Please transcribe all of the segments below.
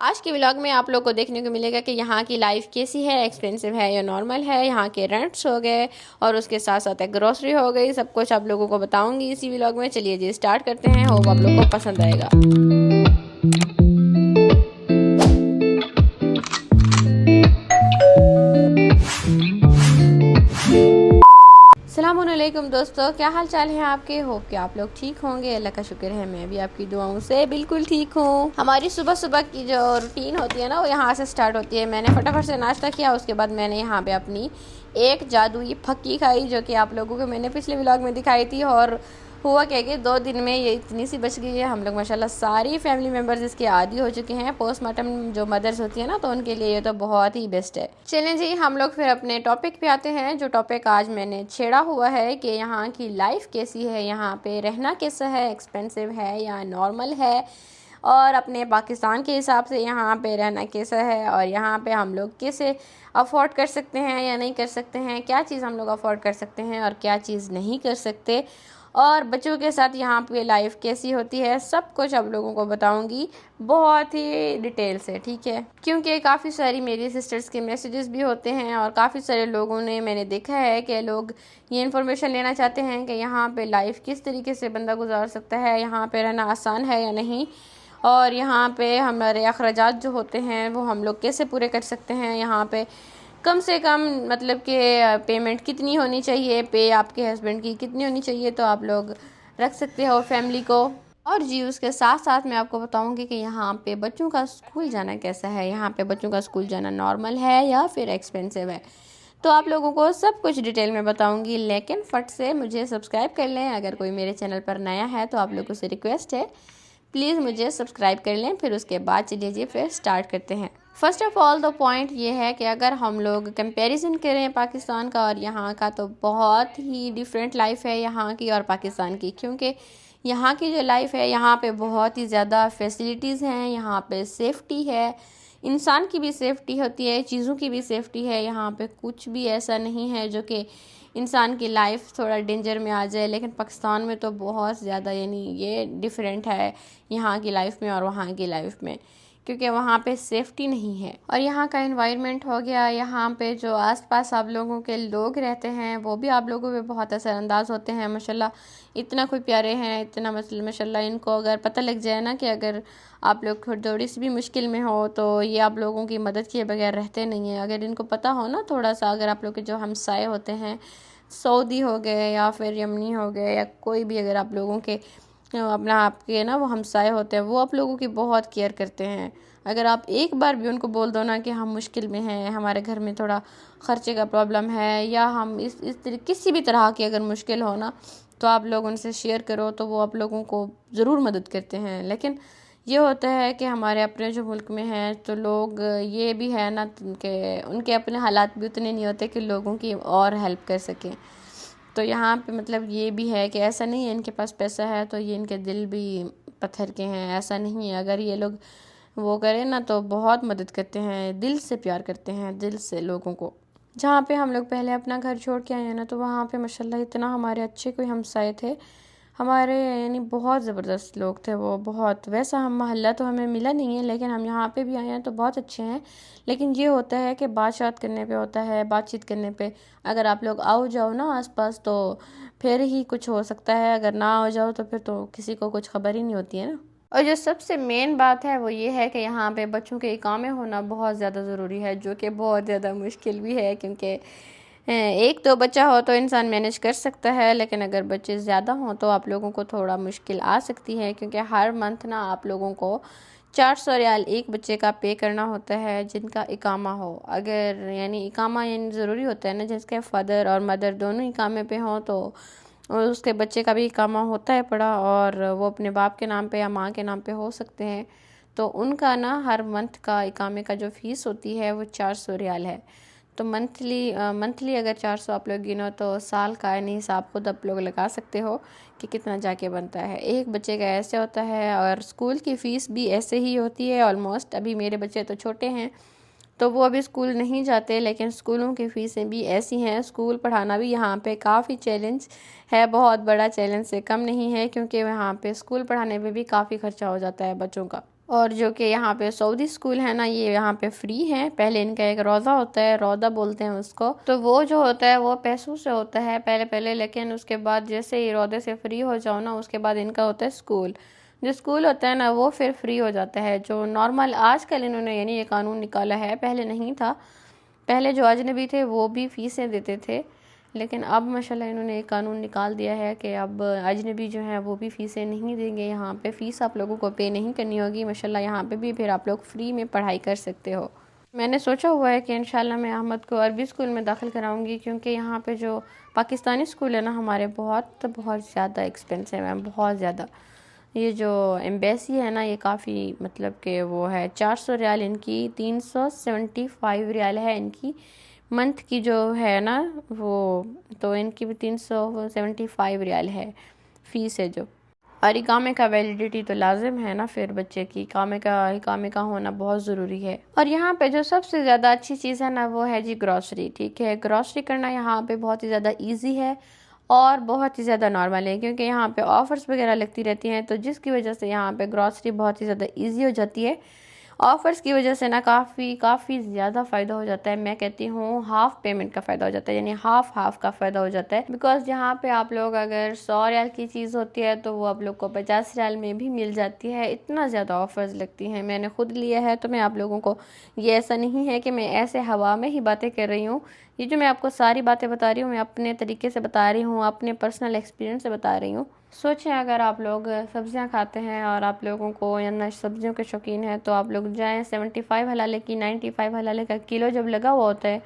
आज के व्लॉग में आप लोग को देखने को मिलेगा कि यहाँ की लाइफ कैसी है, एक्सपेंसिव है या नॉर्मल है। यहाँ के रेंट्स हो गए और उसके साथ साथ ग्रोसरी हो गई, सब कुछ आप लोगों को बताऊंगी इसी व्लॉग में। चलिए जी स्टार्ट करते हैं, होप आप लोग को पसंद आएगा। अस्सलामुअलैकुम दोस्तों, क्या हाल चाल है आपके। होप कि आप लोग ठीक होंगे। अल्लाह का शुक्र है मैं भी आपकी दुआओं से बिल्कुल ठीक हूँ। हमारी सुबह सुबह की जो रूटीन होती है ना, वो यहाँ से स्टार्ट होती है। मैंने फटाफट से नाश्ता किया, उसके बाद मैंने यहाँ पे अपनी एक जादुई फक्की खाई, जो कि आप लोगों को मैंने पिछले व्लॉग में दिखाई थी। और हुआ क्या कि 2 दिन में ये इतनी सी बच गई है। हम लोग माशाल्लाह सारी फैमिली मेम्बर्स इसके आदी हो चुके हैं। पोस्टमार्टम जो मदर्स होती है ना, तो उनके लिए ये तो बहुत ही बेस्ट है। चलें जी, हम लोग फिर अपने टॉपिक पे आते हैं। जो टॉपिक आज मैंने छेड़ा हुआ है कि यहाँ की लाइफ कैसी है, यहाँ पे रहना कैसा है, एक्सपेंसिव है या नॉर्मल है, और अपने पाकिस्तान के हिसाब से यहाँ पे रहना कैसा है, और यहाँ पे हम लोग कैसे अफोर्ड कर सकते हैं या नहीं कर सकते हैं, क्या चीज़ हम लोग अफोर्ड कर सकते हैं और क्या चीज़ नहीं कर सकते, और बच्चों के साथ यहाँ पे लाइफ कैसी होती है, सब कुछ आप लोगों को बताऊंगी बहुत ही डिटेल से, ठीक है। क्योंकि काफ़ी सारी मेरी सिस्टर्स के मैसेजेस भी होते हैं और काफ़ी सारे लोगों ने, मैंने देखा है कि लोग ये इन्फॉर्मेशन लेना चाहते हैं कि यहाँ पे लाइफ किस तरीके से बंदा गुजार सकता है, यहाँ पे रहना आसान है या नहीं, और यहाँ पे हमारे अखराजात जो होते हैं वो हम लोग कैसे पूरे कर सकते हैं। यहाँ पे कम से कम मतलब कि पेमेंट कितनी होनी चाहिए, पे आपके हस्बैंड की कितनी होनी चाहिए, तो आप लोग रख सकते हो फैमिली को। और जी उसके साथ साथ मैं आपको बताऊंगी कि यहाँ पे बच्चों का स्कूल जाना कैसा है, यहाँ पे बच्चों का स्कूल जाना नॉर्मल है या फिर एक्सपेंसिव है। तो आप लोगों को सब कुछ डिटेल में बताऊंगी, लेकिन फट से मुझे सब्सक्राइब कर लें। अगर कोई मेरे चैनल पर नया है तो आप लोगों से रिक्वेस्ट है, प्लीज़ मुझे सब्सक्राइब कर लें। फिर उसके बाद चलिए जी फिर स्टार्ट करते हैं। First of all the point ये है कि अगर हम लोग कंपैरिजन करें पाकिस्तान का और यहाँ का, तो बहुत ही डिफरेंट लाइफ है यहाँ की और पाकिस्तान की। क्योंकि यहाँ की जो लाइफ है, यहाँ पे बहुत ही ज़्यादा फैसिलिटीज़ हैं, यहाँ पे सेफ्टी है, इंसान की भी सेफ्टी होती है, चीज़ों की भी सेफ्टी है। यहाँ पे कुछ भी ऐसा नहीं है जो कि इंसान की लाइफ थोड़ा डेंजर में आ जाए। लेकिन पाकिस्तान में तो बहुत ज़्यादा, यानी ये डिफरेंट है यहाँ की लाइफ में और वहाँ की लाइफ में, क्योंकि वहाँ पे सेफ्टी नहीं है। और यहाँ का एनवायरनमेंट हो गया, यहाँ पे जो आसपास आप लोगों के लोग रहते हैं वो भी आप लोगों पे बहुत असरअंदाज होते हैं। माशाल्लाह इतना कोई प्यारे हैं, इतना माशाल्लाह इनको अगर पता लग जाए ना कि अगर आप लोग थोड़ी सी भी मुश्किल में हो तो ये आप लोगों की मदद किए बगैर रहते नहीं हैं। अगर इनको पता हो ना थोड़ा सा, अगर आप लोग के जो हमसाए होते हैं, सऊदी हो गए या फिर यमनी हो गए या कोई भी, अगर आप लोगों के अपना आपके ना वो हमसाए होते हैं, वो आप लोगों की बहुत केयर करते हैं। अगर आप एक बार भी उनको बोल दो ना कि हम मुश्किल में हैं, हमारे घर में थोड़ा ख़र्चे का प्रॉब्लम है, या हम इस तरह किसी भी तरह की अगर मुश्किल हो ना, तो आप लोग उनसे शेयर करो तो वो आप लोगों को ज़रूर मदद करते हैं। लेकिन ये होता है कि हमारे अपने जो मुल्क में हैं तो लोग ये भी है ना कि उनके अपने हालात भी उतने नहीं होते कि लोगों की और हेल्प कर सकें। तो यहाँ पे मतलब ये भी है कि ऐसा नहीं है इनके पास पैसा है तो ये इनके दिल भी पत्थर के हैं, ऐसा नहीं है। अगर ये लोग वो करें ना तो बहुत मदद करते हैं, दिल से प्यार करते हैं, दिल से लोगों को। जहाँ पे हम लोग पहले अपना घर छोड़ के आए हैं ना, तो वहाँ पे माशाल्लाह इतना हमारे अच्छे कोई हमसाए थे हमारे, यानी बहुत ज़बरदस्त लोग थे वो। बहुत वैसा हम मोहल्ला तो हमें मिला नहीं है, लेकिन हम यहाँ पे भी आए हैं तो बहुत अच्छे हैं। लेकिन ये होता है कि बात करने पे होता है, बातचीत करने पे। अगर आप लोग आओ जाओ ना आसपास तो फिर ही कुछ हो सकता है, अगर ना आओ जाओ तो फिर तो किसी को कुछ खबर ही नहीं होती है ना। और जो सबसे मेन बात है वो ये है कि यहाँ पे बच्चों के इकामे होना बहुत ज़्यादा ज़रूरी है, जो कि बहुत ज़्यादा मुश्किल भी है। क्योंकि एक दो बच्चा हो तो इंसान मैनेज कर सकता है, लेकिन अगर बच्चे ज़्यादा हों तो आप लोगों को थोड़ा मुश्किल आ सकती है। क्योंकि हर मंथ ना आप लोगों को 400 रियाल एक बच्चे का पे करना होता है जिनका इकामा हो। अगर यानी इकामा यानी ज़रूरी होता है ना, जिसके फादर और मदर दोनों इकामे पे हों तो उसके बच्चे का भी इकामा होता है पड़ा, और वो अपने बाप के नाम पे या माँ के नाम पे हो सकते हैं। तो उनका ना हर मंथ का इकामे का जो फ़ीस होती है वो 400 रियाल है। तो मंथली अगर 400 आप लोग गिनो तो साल का यानी हिसाब खुद आप लोग लगा सकते हो कि कितना जाके बनता है। एक बच्चे का ऐसे होता है, और स्कूल की फ़ीस भी ऐसे ही होती है ऑलमोस्ट। अभी मेरे बच्चे तो छोटे हैं तो वो अभी स्कूल नहीं जाते, लेकिन स्कूलों की फ़ीसें भी ऐसी हैं। स्कूल पढ़ाना भी यहाँ पे काफ़ी चैलेंज है, बहुत बड़ा चैलेंज से कम नहीं है, क्योंकि वहाँ पे स्कूल पढ़ाने में भी काफ़ी ख़र्चा हो जाता है बच्चों का। और जो कि यहाँ पे सऊदी स्कूल है ना, ये यहाँ पे फ्री है। पहले इनका एक रोज़ा होता है, रौदा बोलते हैं उसको, तो वो जो होता है वो पैसों से होता है पहले पहले, लेकिन उसके बाद जैसे ही रौदे से फ्री हो जाओ ना, उसके बाद इनका होता है स्कूल। जो स्कूल होता है ना वो फिर फ्री हो जाता है। जो नॉर्मल आजकल इन्होंने यानी ये कानून निकाला है, पहले नहीं था। पहले जो अजनबी थे वो भी फ़ीसें देते थे, लेकिन अब माशाल्लाह इन्होंने एक कानून निकाल दिया है कि अब अजनबी जो हैं वो भी फ़ीसें नहीं देंगे। यहाँ पे फ़ीस आप लोगों को पे नहीं करनी होगी। माशाल्लाह यहाँ पे भी फिर आप लोग फ्री में पढ़ाई कर सकते हो। मैंने सोचा हुआ है कि इंशाल्लाह मैं अहमद को अरबी स्कूल में दाखिल कराऊंगी, क्योंकि यहाँ पे जो पाकिस्तानी स्कूल है ना हमारे, बहुत बहुत ज़्यादा एक्सपेंसिव है, बहुत ज़्यादा। ये जो एम्बेसी है ना, ये काफ़ी मतलब कि वो है 400 रियाल इनकी, 375 रियाल है इनकी मंथ की जो है ना वो, तो इनकी भी 375 रियाल है फ़ीस है जो। और इकामे का वैलिडिटी तो लाजिम है ना, फिर बच्चे की इकामे का होना बहुत ज़रूरी है। और यहाँ पे जो सबसे ज़्यादा अच्छी चीज़ है ना वो है जी ग्रॉसरी। ठीक है, ग्रॉसरी करना यहाँ पे बहुत ही ज़्यादा ईजी है और बहुत ही ज़्यादा नॉर्मल है, क्योंकि यहाँ पे ऑफ़र्स वगैरह लगती रहती हैं, तो जिसकी वजह से यहाँ पे ग्रॉसरी बहुत ही ज़्यादा ईजी हो जाती है। ऑफ़र्स की वजह से ना काफ़ी ज़्यादा फ़ायदा हो जाता है। मैं कहती हूँ हाफ़ पेमेंट का फ़ायदा हो जाता है, यानी हाफ़ का फ़ायदा हो जाता है। बिकॉज़ यहाँ पे आप लोग अगर 100 रियाल की चीज़ होती है तो वो आप लोग को 50 रियाल में भी मिल जाती है। इतना ज़्यादा ऑफ़र्स लगती हैं, मैंने खुद लिया है, तो मैं आप लोगों को, ये ऐसा नहीं है कि मैं ऐसे हवा में ही बातें कर रही हूँ। ये जो मैं आपको सारी बातें बता रही हूँ, मैं अपने तरीके से बता रही हूँ, अपने पर्सनल एक्सपीरियंस से बता रही हूँ। सोचें अगर आप लोग सब्जियां खाते हैं और आप लोगों को या ना सब्जियों के शौकीन हैं, तो आप लोग जाएं 75 हलाले की 95 हलाले का किलो जब लगा हुआ होता है,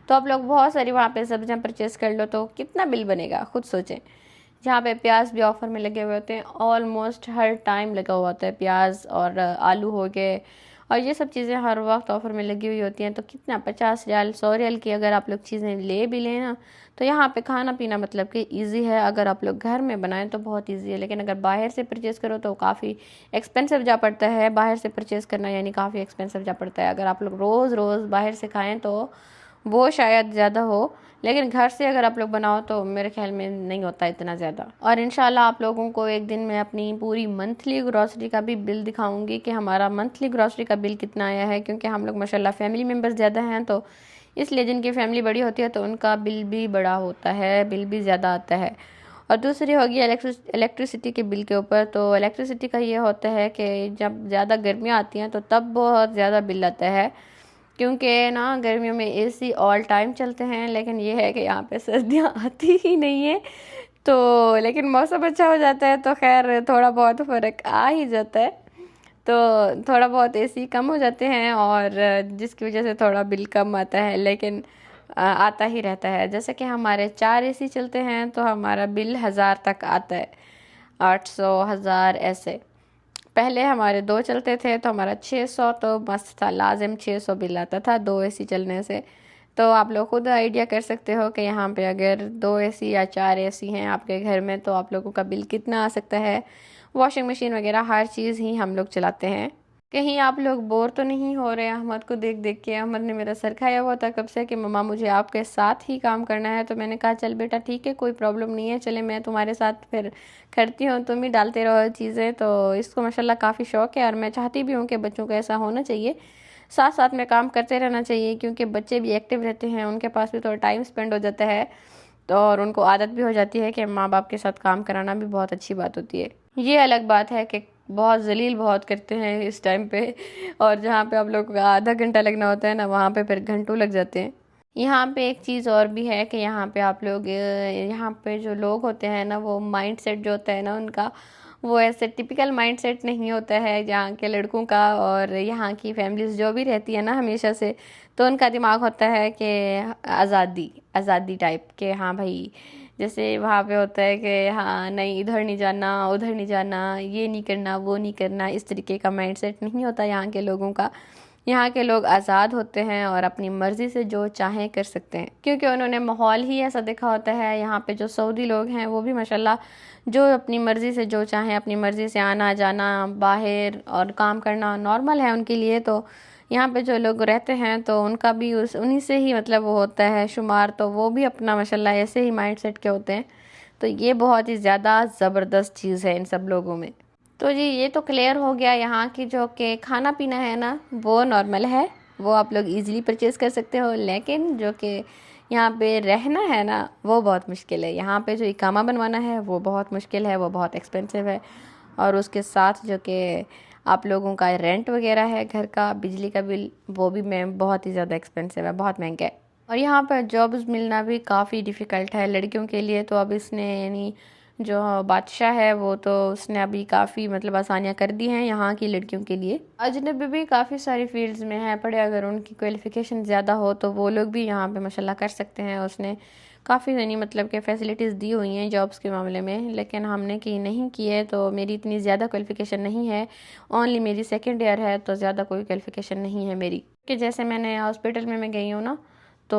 तो आप लोग बहुत सारी वहाँ पे सब्जियां परचेज़ कर लो, तो कितना बिल बनेगा खुद सोचें। जहाँ पे प्याज भी ऑफ़र में लगे हुए होते हैं, ऑलमोस्ट हर टाइम लगा हुआ होता है प्याज, और आलू हो गए, और ये सब चीज़ें हर वक्त ऑफ़र में लगी हुई होती हैं। तो कितना 50 रियाल 100 रियाल की अगर आप लोग चीज़ें ले भी लें ना, तो यहाँ पे खाना पीना मतलब कि ईजी है। अगर आप लोग घर में बनाएं तो बहुत ईजी है, लेकिन अगर बाहर से परचेज़ करो तो काफ़ी एक्सपेंसिव जा पड़ता है। बाहर से परचेज़ करना यानी काफ़ी एक्सपेंसिव जा पड़ता है। अगर आप लोग रोज़ रोज़ बाहर से खाएँ तो वो शायद ज़्यादा हो, लेकिन घर से अगर आप लोग बनाओ तो मेरे ख्याल में नहीं होता इतना ज़्यादा। और इंशाल्लाह आप लोगों को एक दिन मैं अपनी पूरी मंथली ग्रॉसरी का भी बिल दिखाऊंगी कि हमारा मंथली ग्रॉसरी का बिल कितना आया है, क्योंकि हम लोग माशाल्लाह फैमिली मेम्बर्स ज़्यादा हैं, तो इसलिए जिनकी फैमिली बड़ी होती है तो उनका बिल भी बड़ा होता है, बिल भी ज़्यादा आता है। और दूसरी होगी इलेक्ट्रिसिटी के बिल के ऊपर। तो इलेक्ट्रिसिटी का ये होता है कि जब ज़्यादा गर्मियाँ आती हैं तो तब बहुत ज़्यादा बिल आता है, क्योंकि ना गर्मियों में एसी ऑल टाइम चलते हैं, लेकिन ये है कि यहाँ पे सर्दियाँ आती ही नहीं है। तो लेकिन मौसम अच्छा हो जाता है तो खैर थोड़ा बहुत फ़र्क आ ही जाता है, तो थोड़ा बहुत एसी कम हो जाते हैं, और जिसकी वजह से थोड़ा बिल कम आता है, लेकिन आता ही रहता है। जैसे कि हमारे 4 एसी चलते हैं तो हमारा बिल 1000 तक आता है, 800 1000 ऐसे। पहले हमारे 2 चलते थे तो हमारा 600, तो मस्त था, लाजिम 600 बिल आता था 2 एसी चलने से। तो आप लोग खुद आइडिया कर सकते हो कि यहाँ पे अगर 2 एसी या 4 एसी हैं आपके घर में तो आप लोगों का बिल कितना आ सकता है। वॉशिंग मशीन वगैरह हर चीज़ ही हम लोग चलाते हैं। कहीं आप लोग बोर तो नहीं हो रहे अहमद को देख देख के? अहमद ने मेरा सर खाया हुआ था कब से कि मम्मा मुझे आपके साथ ही काम करना है। तो मैंने कहा चल बेटा ठीक है, कोई प्रॉब्लम नहीं है, चले मैं तुम्हारे साथ फिर करती हूँ, तुम ही डालते रहो चीज़ें। तो इसको माशाल्लाह काफ़ी शौक़ है, और मैं चाहती भी हूँ कि बच्चों को ऐसा होना चाहिए, साथ साथ में काम करते रहना चाहिए, क्योंकि बच्चे भी एक्टिव रहते हैं, उनके पास भी थोड़ा टाइम स्पेंड हो जाता है, तो और उनको आदत भी हो जाती है कि माँ बाप के साथ काम कराना भी बहुत अच्छी बात होती है। ये अलग बात है कि बहुत जलील बहुत करते हैं इस टाइम पे, और जहाँ पे आप लोग का आधा घंटा लगना होता है ना, वहाँ पे फिर घंटों लग जाते हैं। यहाँ पे एक चीज़ और भी है कि यहाँ पे आप लोग, यहाँ पे जो लोग होते हैं ना, वो माइंड सेट जो होता है ना उनका, वो ऐसे टिपिकल माइंड सेट नहीं होता है यहाँ के लड़कों का। और यहाँ की फैमिलीज जो भी रहती है ना हमेशा से, तो उनका दिमाग होता है कि आज़ादी टाइप के, हाँ भाई, जैसे वहाँ पे होता है कि हाँ नहीं इधर नहीं जाना उधर नहीं जाना, ये नहीं करना वो नहीं करना, इस तरीके का माइंड सेट नहीं होता यहाँ के लोगों का। यहाँ के लोग आज़ाद होते हैं और अपनी मर्ज़ी से जो चाहें कर सकते हैं, क्योंकि उन्होंने माहौल ही ऐसा देखा होता है। यहाँ पे जो सऊदी लोग हैं वो भी माशाल्लाह जो अपनी मर्ज़ी से जो चाहें, अपनी मर्ज़ी से आना जाना बाहर और काम करना नॉर्मल है उनके लिए। तो यहाँ पे जो लोग रहते हैं तो उनका भी उन्हीं से ही मतलब वो होता है शुमार, तो वो भी अपना माशाल्लाह ऐसे ही माइंड सेट के होते हैं। तो ये बहुत ही ज़्यादा ज़बरदस्त चीज़ है इन सब लोगों में। तो जी ये तो क्लियर हो गया यहाँ की जो कि खाना पीना है ना वो नॉर्मल है, वो आप लोग इजीली परचेज़ कर सकते हो, लेकिन जो कि यहाँ पे रहना है ना वो बहुत मुश्किल है। यहाँ पे जो इकामा बनवाना है वो बहुत मुश्किल है, वो बहुत एक्सपेंसिव है। और उसके साथ जो कि आप लोगों का रेंट वगैरह है, घर का बिजली का बिल, वो भी मैं बहुत ही ज़्यादा एक्सपेंसिव है, बहुत महंगा है। और यहाँ पर जॉब्स मिलना भी काफ़ी डिफ़िकल्ट है लड़कियों के लिए। तो अब इसने यानी जो बादशाह है वो तो उसने अभी काफ़ी मतलब आसानियाँ कर दी हैं यहाँ की लड़कियों के लिए। अजनबी भी काफ़ी सारी फील्ड्स में हैं पढ़े, अगर उनकी क्वालिफ़िकेशन ज़्यादा हो तो वो लोग भी यहाँ पे माशाल्लाह कर सकते हैं। उसने काफ़ी यानी मतलब के फैसिलिटीज़ दी हुई हैं जॉब्स के मामले में, लेकिन हमने की नहीं की है। तो मेरी इतनी ज़्यादा क्वालिफ़िकेशन नहीं है, ओनली मेरी सेकेंड ईयर है, तो ज़्यादा कोई क्वालिफ़िकेशन नहीं है मेरी। कि जैसे मैंने हॉस्पिटल में मैं गई हूँ ना, तो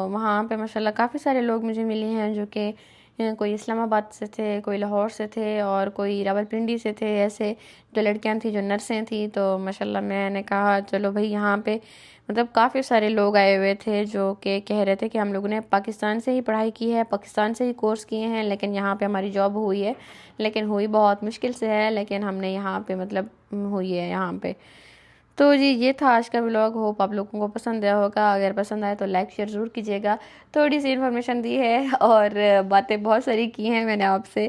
वहाँ पे माशाल्लाह काफ़ी सारे लोग मुझे मिले हैं जो कि कोई इस्लामाबाद से थे, कोई लाहौर से थे और कोई रावलपिंडी से थे। ऐसे जो लड़कियां थी जो नर्सें थी, तो माशाल्लाह मैंने कहा चलो भाई यहाँ पे मतलब काफ़ी सारे लोग आए हुए थे जो कि कह रहे थे कि हम लोगों ने पाकिस्तान से ही पढ़ाई की है, पाकिस्तान से ही कोर्स किए हैं, लेकिन यहाँ पे हमारी जॉब हुई है, लेकिन हुई बहुत मुश्किल से है, लेकिन हमने यहाँ पे मतलब हुई है यहाँ पे। तो जी ये था आज का व्लॉग, होप आप लोगों को पसंद आया होगा। अगर पसंद आए तो लाइक शेयर ज़रूर कीजिएगा। थोड़ी सी इन्फॉर्मेशन दी है और बातें बहुत सारी की हैं मैंने आपसे,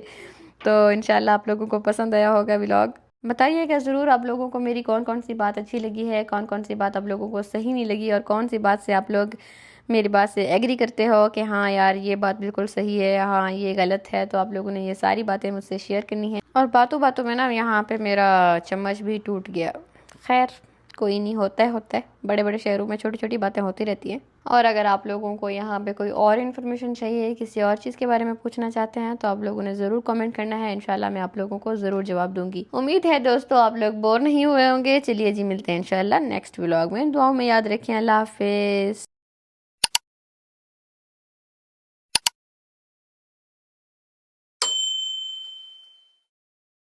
तो इंशाल्लाह आप लोगों को पसंद आया होगा व्लॉग। बताइएगा ज़रूर आप लोगों को मेरी कौन कौन सी बात अच्छी लगी है, कौन कौन सी बात आप लोगों को सही नहीं लगी, और कौन सी बात से आप लोग मेरी बात से एग्री करते हो कि हाँ यार ये बात बिल्कुल सही है, हाँ ये गलत है। तो आप लोगों ने ये सारी बातें मुझसे शेयर करनी है। और बातों बातों में ना यहाँ पे मेरा चम्मच भी टूट गया। खैर कोई नहीं, होता है, बड़े बड़े शहरों में छोटी छोटी बातें होती रहती हैं। और अगर आप लोगों को यहाँ पे कोई और इन्फॉर्मेशन चाहिए, किसी और चीज़ के बारे में पूछना चाहते हैं, तो आप लोगों ने ज़रूर कमेंट करना है। इंशाल्लाह मैं आप लोगों को ज़रूर जवाब दूंगी। उम्मीद है दोस्तों आप लोग बोर नहीं हुए होंगे। चलिए जी मिलते हैं इंशाल्लाह नेक्स्ट व्लॉग में। दुआओं में याद रखें। अल्लाह हाफिज़।